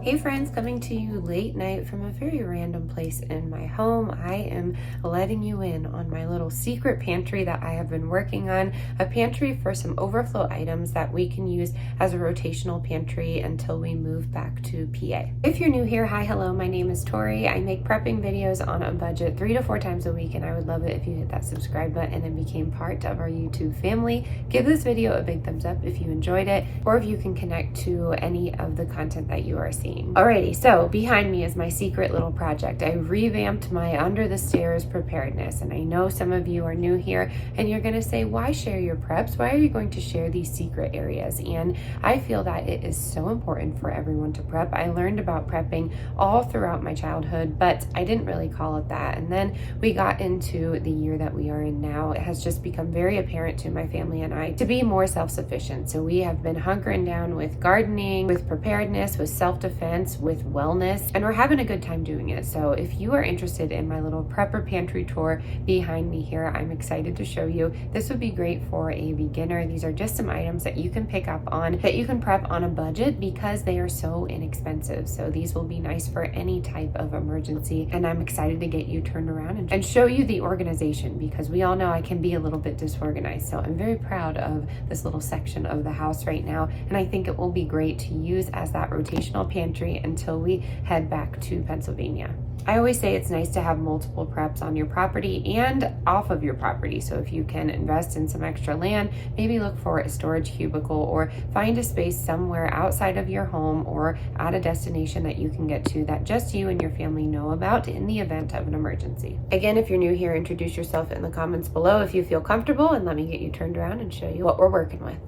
Hey friends, coming to you late night from a very random place in my home. I am letting you in on my little secret pantry that I have been working on, a pantry for some overflow items that we can use as a rotational pantry until we move back to PA. If you're new here, hi, hello, my name is Tori. I make prepping videos on a budget 3 to 4 times a week, and I would love it if you hit that subscribe button and became part of our YouTube family. Give this video a big thumbs up if you enjoyed it, or if you can connect to any of the content that you are seeing. Alrighty, so behind me is my secret little project. I revamped my under the stairs preparedness, and I know some of you are new here and you're gonna say, why share your preps? Why are you going to share these secret areas? And I feel that it is so important for everyone to prep. I learned about prepping all throughout my childhood, but I didn't really call it that. And then we got into the year that we are in now. It has just become very apparent to my family and I to be more self-sufficient. So we have been hunkering down with gardening, with preparedness, with self-defense, with wellness, and we're having a good time doing it. So if you are interested in my little prepper pantry tour behind me here, I'm excited to show you. This would be great for a beginner. These are just some items that you can pick up on, that you can prep on a budget because they are so inexpensive. So these will be nice for any type of emergency, and I'm excited to get you turned around and show you the organization, because we all know I can be a little bit disorganized. So I'm very proud of this little section of the house right now, and I think it will be great to use as that rotational pantry until we head back to Pennsylvania. I always say it's nice to have multiple preps on your property and off of your property. So if you can invest in some extra land, maybe look for a storage cubicle or find a space somewhere outside of your home or at a destination that you can get to that just you and your family know about in the event of an emergency. Again, if you're new here, introduce yourself in the comments below if you feel comfortable, and let me get you turned around and show you what we're working with.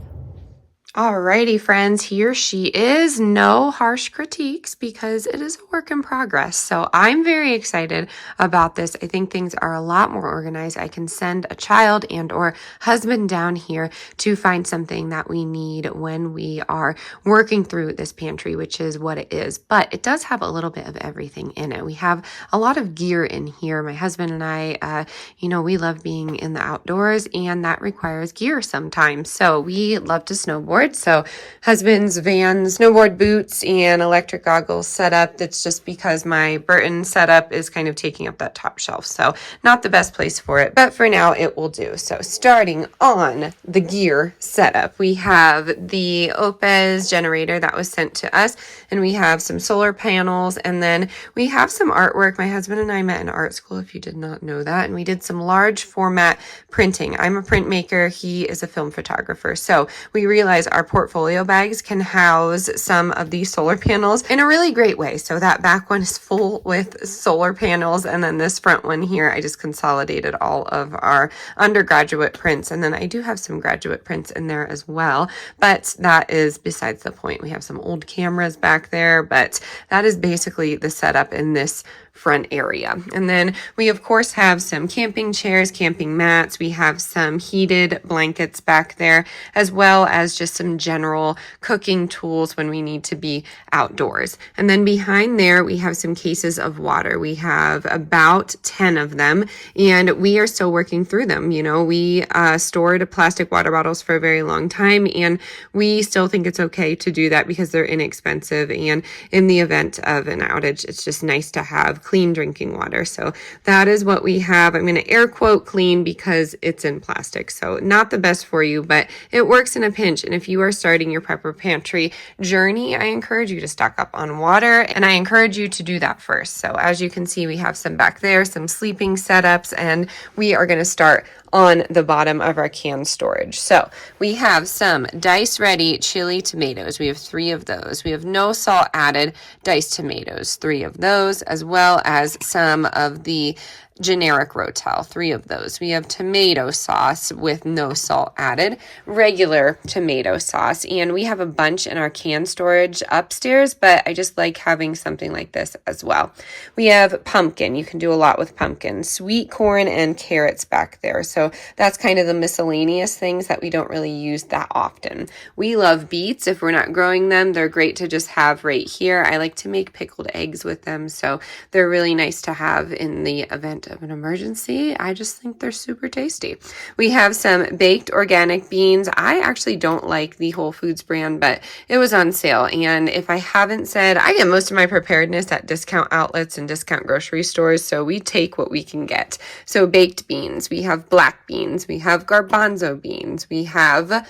Alrighty, friends, here she is. No harsh critiques because it is a work in progress. So I'm very excited about this. I think things are a lot more organized. I can send a child and or husband down here to find something that we need when we are working through this pantry, which is what it is. But it does have a little bit of everything in it. We have a lot of gear in here. My husband and I, we love being in the outdoors, and that requires gear sometimes. So we love to snowboard. So husband's van, snowboard boots, and electric goggles set up. That's just because my Burton setup is kind of taking up that top shelf. So not the best place for it, but for now it will do. So starting on the gear setup, we have the Opez generator that was sent to us, and we have some solar panels, and then we have some artwork. My husband and I met in art school, if you did not know that, and we did some large format printing. I'm a printmaker. He is a film photographer. So we realized our portfolio bags can house some of these solar panels in a really great way. So that back one is full with solar panels, and then this front one here, I just consolidated all of our undergraduate prints, and then I do have some graduate prints in there as well, but that is besides the point. We have some old cameras back there, but that is basically the setup in this front area. And then we of course have some camping chairs, camping mats. We have some heated blankets back there, as well as just some general cooking tools when we need to be outdoors. And then behind there, we have some cases of water. We have about 10 of them, and we are still working through them. We stored plastic water bottles for a very long time, and we still think it's okay to do that because they're inexpensive. And in the event of an outage, it's just nice to have clean drinking water. So that is what we have. I'm going to air quote clean because it's in plastic. So not the best for you, but it works in a pinch. And if you are starting your prepper pantry journey, I encourage you to stock up on water, and I encourage you to do that first. So as you can see, we have some back there, some sleeping setups, and we are going to start on the bottom of our can storage. So we have some dice ready chili tomatoes. We have 3 of those. We have no salt added diced tomatoes, 3 of those, as well as some of the generic Rotel, 3 of those. We have tomato sauce with no salt added, regular tomato sauce, and we have a bunch in our can storage upstairs, but I just like having something like this as well. We have pumpkin. You can do a lot with pumpkin, sweet corn, and carrots back there. So that's kind of the miscellaneous things that we don't really use that often. We love beets. If we're not growing them, they're great to just have right here. I like to make pickled eggs with them, so they're really nice to have in the event of an emergency, I just think they're super tasty. We have some baked organic beans. I actually don't like the Whole Foods brand, but it was on sale. And if I haven't said, I get most of my preparedness at discount outlets and discount grocery stores, so we take what we can get. So baked beans, we have black beans, we have garbanzo beans, we have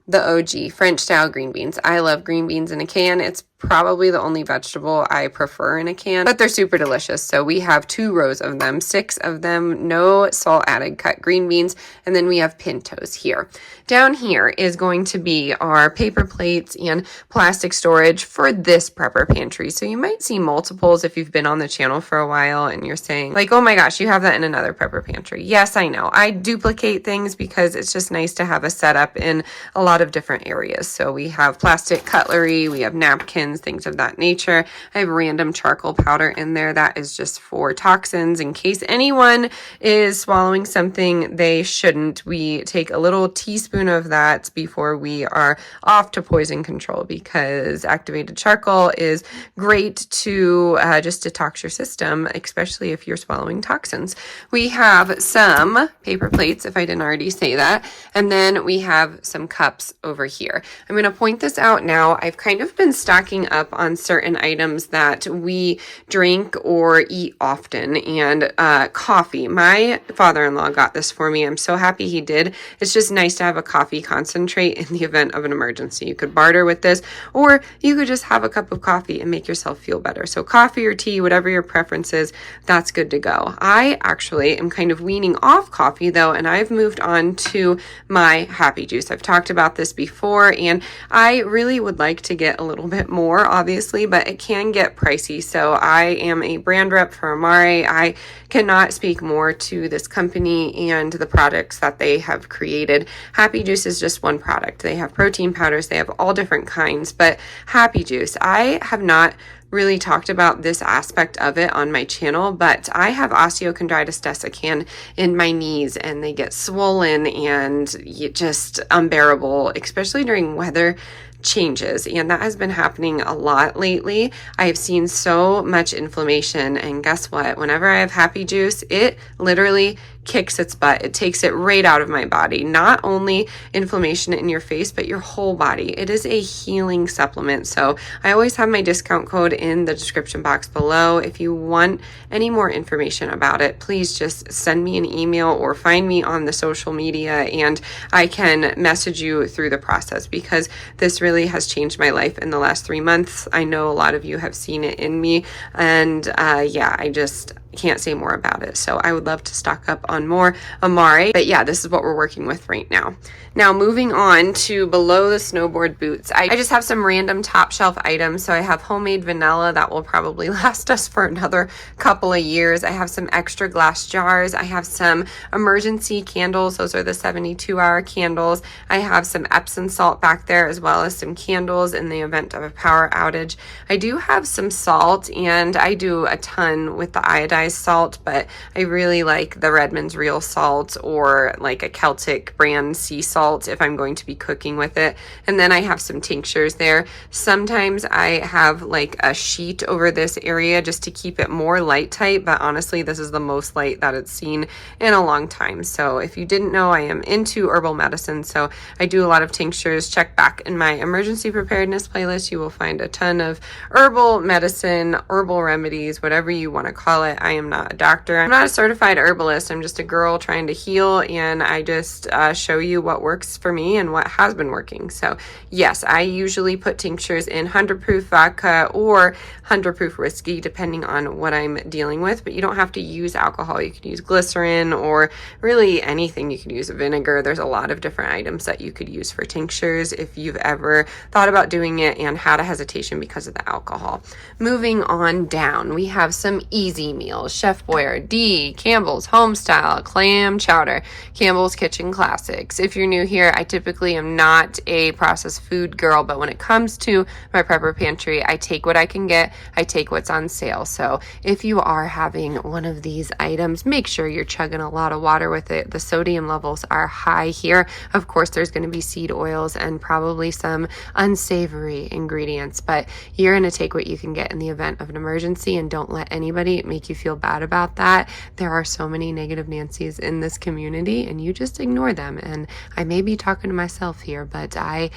the OG French style green beans. I love green beans in a can. It's probably the only vegetable I prefer in a can, but they're super delicious. So we have 2 rows of them, 6 of them, no salt added cut green beans, and then we have pintos here. Down here is going to be our paper plates and plastic storage for this prepper pantry. So you might see multiples if you've been on the channel for a while and you're saying like, oh my gosh, you have that in another prepper pantry. Yes, I know. I duplicate things because it's just nice to have a setup in a lot of different areas. So we have plastic cutlery, we have napkins, things of that nature. I have random charcoal powder in there that is just for toxins in case anyone is swallowing something they shouldn't. We take a little teaspoon of that before we are off to poison control because activated charcoal is great to just detox your system, especially if you're swallowing toxins. We have some paper plates, if I didn't already say that, and then we have some cups over here. I'm going to point this out now. I've kind of been stocking up on certain items that we drink or eat often, and coffee. My father-in-law got this for me. I'm so happy he did. It's just nice to have a coffee concentrate in the event of an emergency. You could barter with this, or you could just have a cup of coffee and make yourself feel better. So coffee or tea, whatever your preference is, that's good to go. I actually am kind of weaning off coffee though, and I've moved on to my happy juice. I've talked about this before, and I really would like to get a little bit more, obviously, but it can get pricey. So I am a brand rep for Amare. I cannot speak more to this company and the products that they have created. Happy Juice is just one product. They have protein powders. They have all different kinds, but Happy Juice, I have not really talked about this aspect of it on my channel, but I have osteochondritis dissecans in my knees and they get swollen and just unbearable, especially during weather changes, and that has been happening a lot lately. I have seen so much inflammation, and guess what? Whenever I have Happy Juice, it literally kicks its butt. It takes it right out of my body. Not only inflammation in your face, but your whole body. It is a healing supplement. So I always have my discount code in the description box below. If you want any more information about it, please just send me an email or find me on the social media and I can message you through the process, because this really has changed my life in the last 3 months. I know a lot of you have seen it in me, and yeah, I just can't say more about it. So I would love to stock up on more Amare, but yeah, this is what we're working with right now. Now moving on to below the snowboard boots, I just have some random top shelf items. So I have homemade vanilla that will probably last us for another couple of years. I have some extra glass jars. I have some emergency candles. Those are the 72-hour candles. I have some Epsom salt back there, as well as some candles in the event of a power outage. I do have some salt, and I do a ton with the iodized salt, but I really like the Redmond's Real Salt or like a Celtic brand sea salt if I'm going to be cooking with it. And then I have some tinctures there. Sometimes I have like a sheet over this area just to keep it more light tight, but honestly, this is the most light that it's seen in a long time. So if you didn't know, I am into herbal medicine, so I do a lot of tinctures. Check back in my emergency preparedness playlist. You will find a ton of herbal medicine, herbal remedies, whatever you want to call it. I am not a doctor. I'm not a certified herbalist. I'm just a girl trying to heal, and I just show you what works for me and what has been working. So yes, I usually put tinctures in 100 proof vodka or 100 proof whiskey, depending on what I'm dealing with, but you don't have to use alcohol. You could use glycerin or really anything. You could use vinegar. There's a lot of different items that you could use for tinctures if you've ever thought about doing it and had a hesitation because of the alcohol. Moving on down, we have some easy meals. Chef Boyardee, Campbell's Homestyle, clam chowder, Campbell's Kitchen Classics. If you're new here, I typically am not a processed food girl, but when it comes to my prepper pantry, I take what I can can get, I take what's on sale. So if you are having one of these items, make sure you're chugging a lot of water with it. The sodium levels are high here. Of course, there's going to be seed oils and probably some unsavory ingredients, but you're going to take what you can get in the event of an emergency, and don't let anybody make you feel bad about that. There are so many negative Nancys in this community, and you just ignore them. And I may be talking to myself here, but I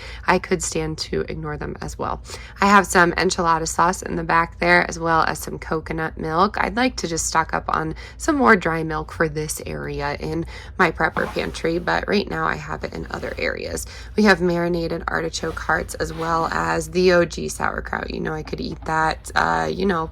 could stand to ignore them as well. I have some enchilada sauce in the back there, as well as some coconut milk. I'd like to just stock up on some more dry milk for this area in my prepper pantry, but right now I have it in other areas. We have marinated artichoke hearts, as well as the OG sauerkraut. You know, I could eat that,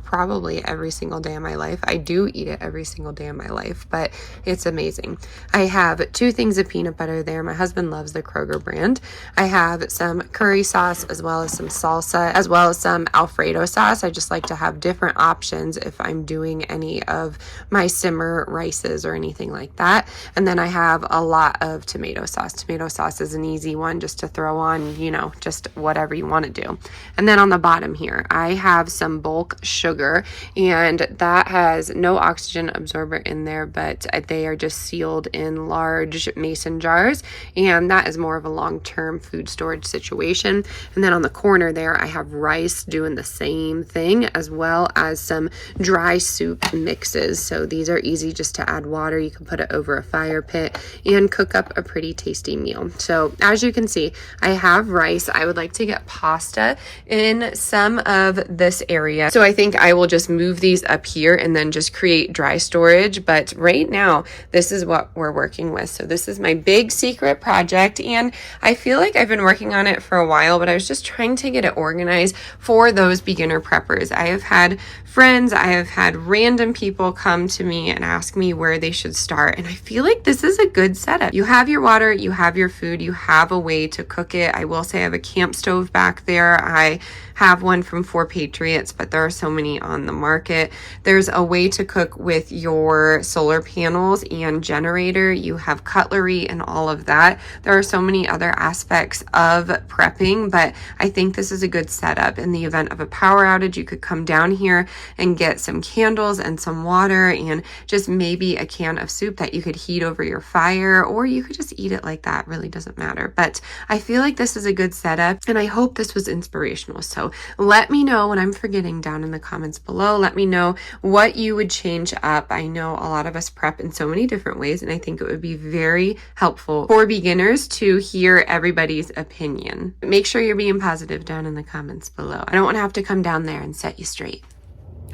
probably every single day of my life. I do eat it every single day of my life, but it's amazing. I have 2 things of peanut butter there. My husband loves the Kroger brand. I have some curry sauce, as well as some salsa, as well as some Alfredo sauce. I just like to have different options if I'm doing any of my simmer rices or anything like that. And then I have a lot of tomato sauce. Tomato sauce is an easy one just to throw on, just whatever you want to do. And then on the bottom here, I have some bulk sugar, and that has no oxygen absorber in there, but they are just sealed in large mason jars, and that is more of a long-term food storage situation. And then on the corner there, I have rice doing the same thing, as well as some dry soup mixes. So these are easy just to add water. You can put it over a fire pit and cook up a pretty tasty meal. So as you can see, I have rice. I would like to get pasta in some of this area. So I think I will just move these up here and then just create dry storage. But right now, this is what we're working with. So this is my big secret project, and I feel like I've been working on it for a while, but I was just trying to get it organized for those beginner preppers. I have had friends, I have had random people come to me and ask me where they should start, and I feel like this is a good setup. You have your water, you have your food, you have a way to cook it. I will say I have a camp stove back there. I have one from 4 Patriots, but there are so many on the market. There's a way to cook with your solar panels and generator. You have cutlery and all of that. There are so many other aspects of prepping, but I think this is a good setup. In the event of a power outage, you could come down here and get some candles and some water and just maybe a can of soup that you could heat over your fire, or you could just eat it like that. It really doesn't matter. But I feel like this is a good setup, and I hope this was inspirational. So let me know what I'm forgetting down in the comments below. Let me know what you would change up. I know a lot of us prep in so many different ways, and I think it would be very helpful for beginners to hear everybody's opinion. Make sure you're being positive down in the comments below. I don't want to have to come down there and set you straight.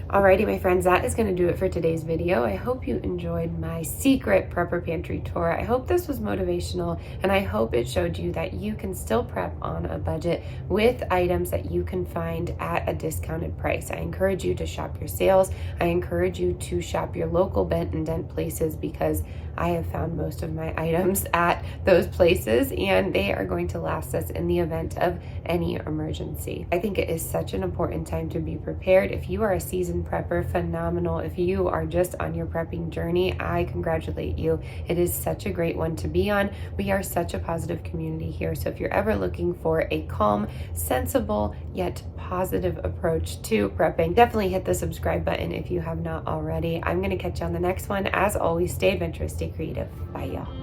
Alrighty, my friends, that is going to do it for today's video. I hope you enjoyed my secret prepper pantry tour. I hope this was motivational, and I hope it showed you that you can still prep on a budget with items that you can find at a discounted price. I encourage you to shop your sales. I encourage you to shop your local bent and dent places, because I have found most of my items at those places, and they are going to last us in the event of any emergency. I think it is such an important time to be prepared. If you are a seasoned prepper, phenomenal. If you are just on your prepping journey, I congratulate you. It is such a great one to be on. We are such a positive community here. So if you're ever looking for a calm, sensible, yet positive approach to prepping, definitely hit the subscribe button if you have not already. I'm going to catch you on the next one. As always, stay adventurous, stay creative. Bye, y'all.